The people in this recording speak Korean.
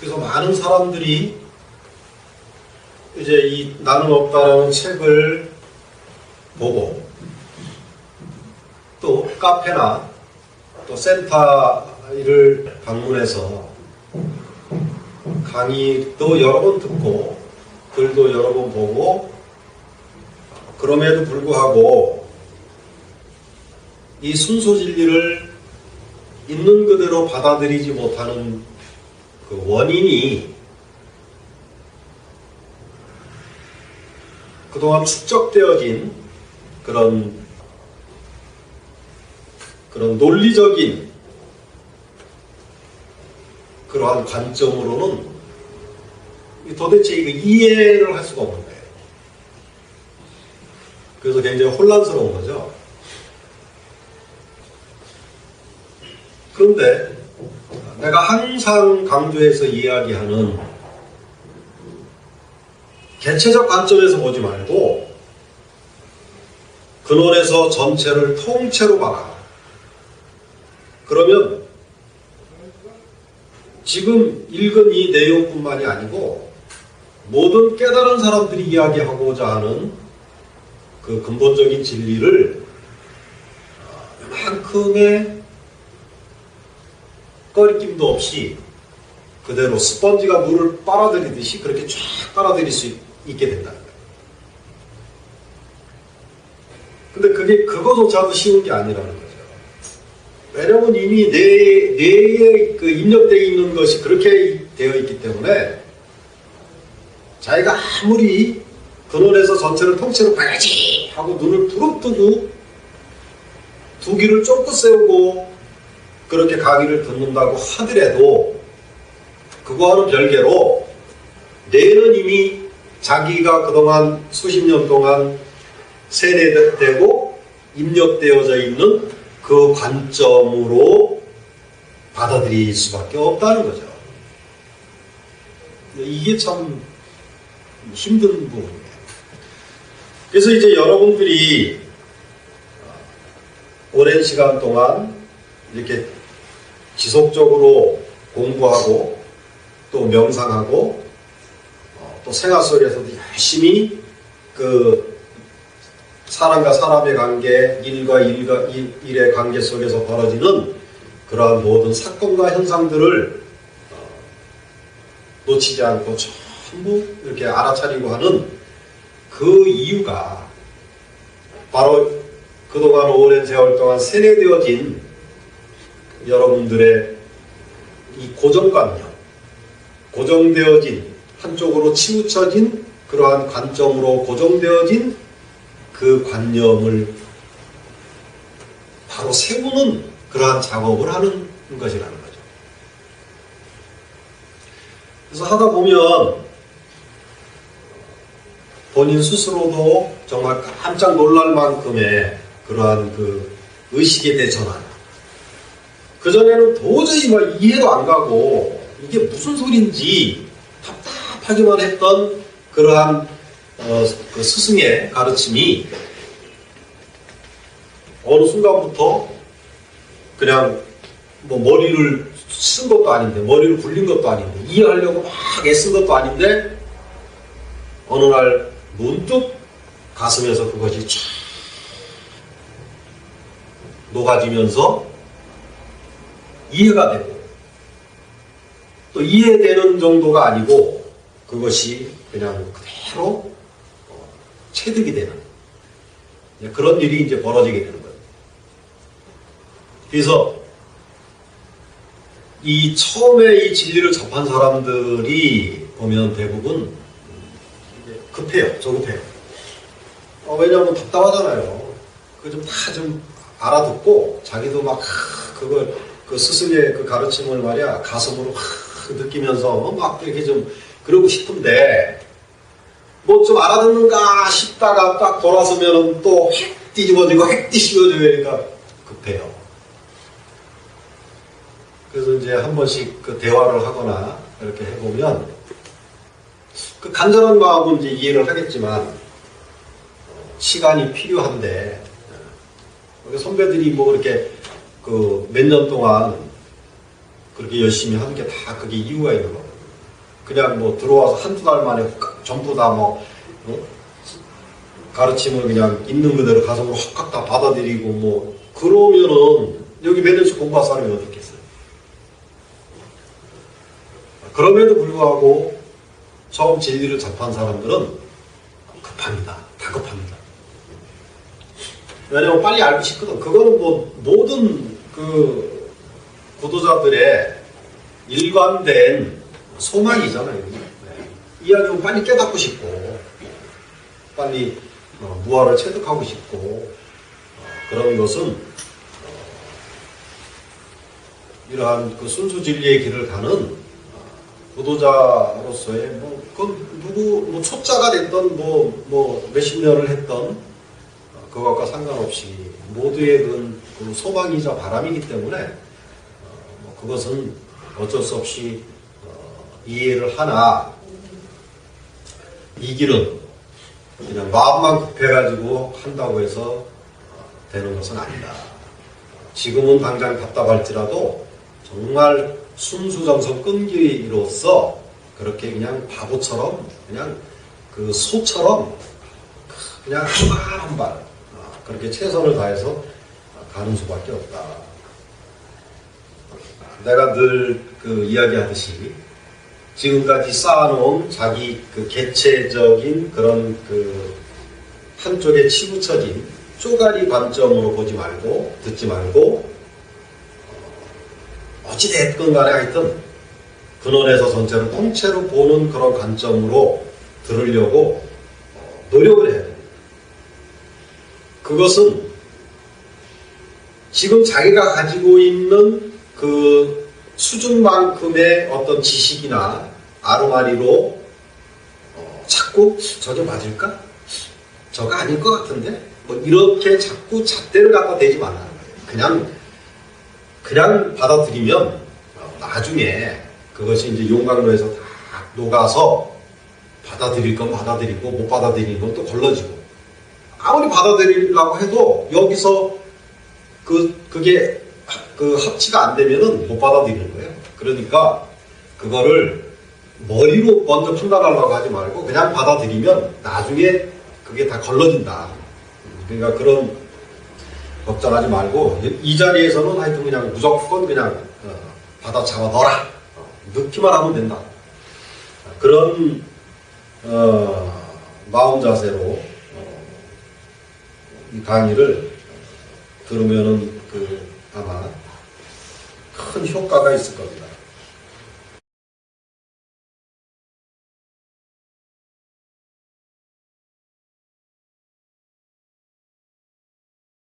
그래서 많은 사람들이 이제 이 나는 없다라는 책을 보고 또 카페나 또 센터를 방문해서 강의도 여러 번 듣고 글도 여러 번 보고 그럼에도 불구하고 이 순수 진리를 있는 그대로 받아들이지 못하는 그 원인이 그동안 축적되어진 그런 논리적인 그러한 관점으로는 도대체 이거 이해를 할 수가 없는 거예요. 그래서 굉장히 혼란스러운 거죠. 그런데 내가 항상 강조해서 이야기하는 개체적 관점에서 보지 말고 근원에서 전체를 통째로 봐라. 그러면 지금 읽은 이 내용뿐만이 아니고 모든 깨달은 사람들이 이야기하고자 하는 그 근본적인 진리를 이만큼의 꺼리낌도 없이 그대로 스펀지가 물을 빨아들이듯이 그렇게 쫙 빨아들일 수 있게 된다는 거예요. 근데 그거조차도 쉬운 게 아니라는 거죠. 왜냐면 이미 뇌에 그 입력되어 있는 것이 그렇게 되어 있기 때문에 자기가 아무리 근원에서 전체를 통째로 봐야지 하고 눈을 부릅뜨고 두 귀를 쫑긋 세우고 그렇게 강의를 듣는다고 하더라도 그거와는 별개로 뇌는 이미 자기가 그동안 수십 년 동안 세뇌되고 입력되어져 있는 그 관점으로 받아들일 수밖에 없다는 거죠. 이게 참 힘든 부분이에요. 그래서 이제 여러분들이 오랜 시간 동안 이렇게 지속적으로 공부하고 또 명상하고 또 생활 속에서도 열심히 그 사람과 사람의 관계, 일과 일의 관계 속에서 벌어지는 그러한 모든 사건과 현상들을 놓치지 않고 전부 이렇게 알아차리고 하는 그 이유가 바로 그동안 오랜 세월 동안 세뇌되어진 여러분들의 이 고정관념, 고정되어진 한쪽으로 치우쳐진 그러한 관점으로 고정되어진 그 관념을 바로 세우는 그러한 작업을 하는 것이라는 거죠. 그래서 하다 보면 본인 스스로도 정말 깜짝 놀랄 만큼의 그러한 그 의식의 대전환. 그전에는 도저히 막 이해도 안 가고 이게 무슨 소린지 답답하기만 했던 그러한 그 스승의 가르침이 어느 순간부터 그냥 뭐 머리를 쓴 것도 아닌데 머리를 굴린 것도 아닌데 이해하려고 막 애쓴 것도 아닌데 어느 날 문득 가슴에서 그것이 쫙 녹아지면서 이해가 되고 또 이해되는 정도가 아니고 그것이 그냥 그대로 체득이 되는 그런 일이 이제 벌어지게 되는 거예요. 그래서 이 처음에 이 진리를 접한 사람들이 보면 대부분 급해요. 조급해요. 왜냐하면 답답하잖아요. 그거 좀 다 좀 알아듣고 자기도 막 그걸 그 스승의 그 가르침을 말이야 가슴으로 느끼면서 막 이렇게 좀 그러고 싶은데 뭐 좀 알아듣는가 싶다가 딱 돌아서면 또 핵 뒤집어지고 핵 뒤집어지고 그러니까 급해요. 그래서 이제 한 번씩 그 대화를 하거나 이렇게 해보면 그 간절한 마음은 이제 이해를 하겠지만 시간이 필요한데 선배들이 뭐 그렇게 그 몇 년 동안 그렇게 열심히 하는 게 다 그게 이유가 있는 거거든요. 그냥 뭐 들어와서 한두 달 만에 전부 다 뭐 가르침을 그냥 있는 그대로 가성으로 확 다 받아들이고 뭐 그러면은 여기 몇 년씩 공부할 사람이 어디 있겠어요. 그럼에도 불구하고 처음 진리를 접한 사람들은 급합니다. 다급합니다. 왜냐면 빨리 알고 싶거든. 그거는 뭐 모든 그 구도자들의 일관된 소망이잖아요. 이야기는 빨리 깨닫고 싶고 빨리 무아를 체득하고 싶고 그런 것은 이러한 그 순수 진리의 길을 가는 구도자로서의 누구 초짜가 됐던 몇십 년을 했던 그것과 상관없이 모두의 그 소망이자 바람이기 때문에 그것은 어쩔 수 없이 이해를 하나 이 길은 그냥 마음만 급해가지고 한다고 해서 되는 것은 아니다. 지금은 당장 답답할지라도 정말 순수정성 끈기로서 그렇게 그냥 바보처럼 그냥 그 소처럼 그냥 한 발 한 발 그렇게 최선을 다해서 가는 수밖에 없다. 내가 늘 그 이야기하듯이 지금까지 쌓아놓은 자기 그 개체적인 그런 그 한쪽에 치부처진 쪼가리 관점으로 보지 말고 듣지 말고 어찌됐건 간에 하여튼 근원에서 전체를 통째로 보는 그런 관점으로 들으려고 노력을 해야 됩니다. 그것은 지금 자기가 가지고 있는 그 수준만큼의 어떤 지식이나 아르마리로 자꾸 저게 맞을까? 저거 아닐 것 같은데? 뭐 이렇게 자꾸 잣대를 갖다 대지 말라는 거예요. 그냥 받아들이면 나중에 그것이 이제 용광로에서 다 녹아서 받아들일 건 받아들이고 못 받아들이는 건 또 걸러지고 아무리 받아들이려고 해도 여기서 그게 그 합치가 안 되면은 못 받아들이는 거예요. 그러니까 그거를 머리로 먼저 판단하려고 하지 말고 그냥 받아들이면 나중에 그게 다 걸러진다. 그러니까 그런 걱정하지 말고 이 자리에서는 하여튼 그냥 무조건 그냥 받아 잡아 넣어라. 넣기만 하면 된다. 그런 마음 자세로 이 강의를 들으면은 아마 큰 효과가 있을 겁니다.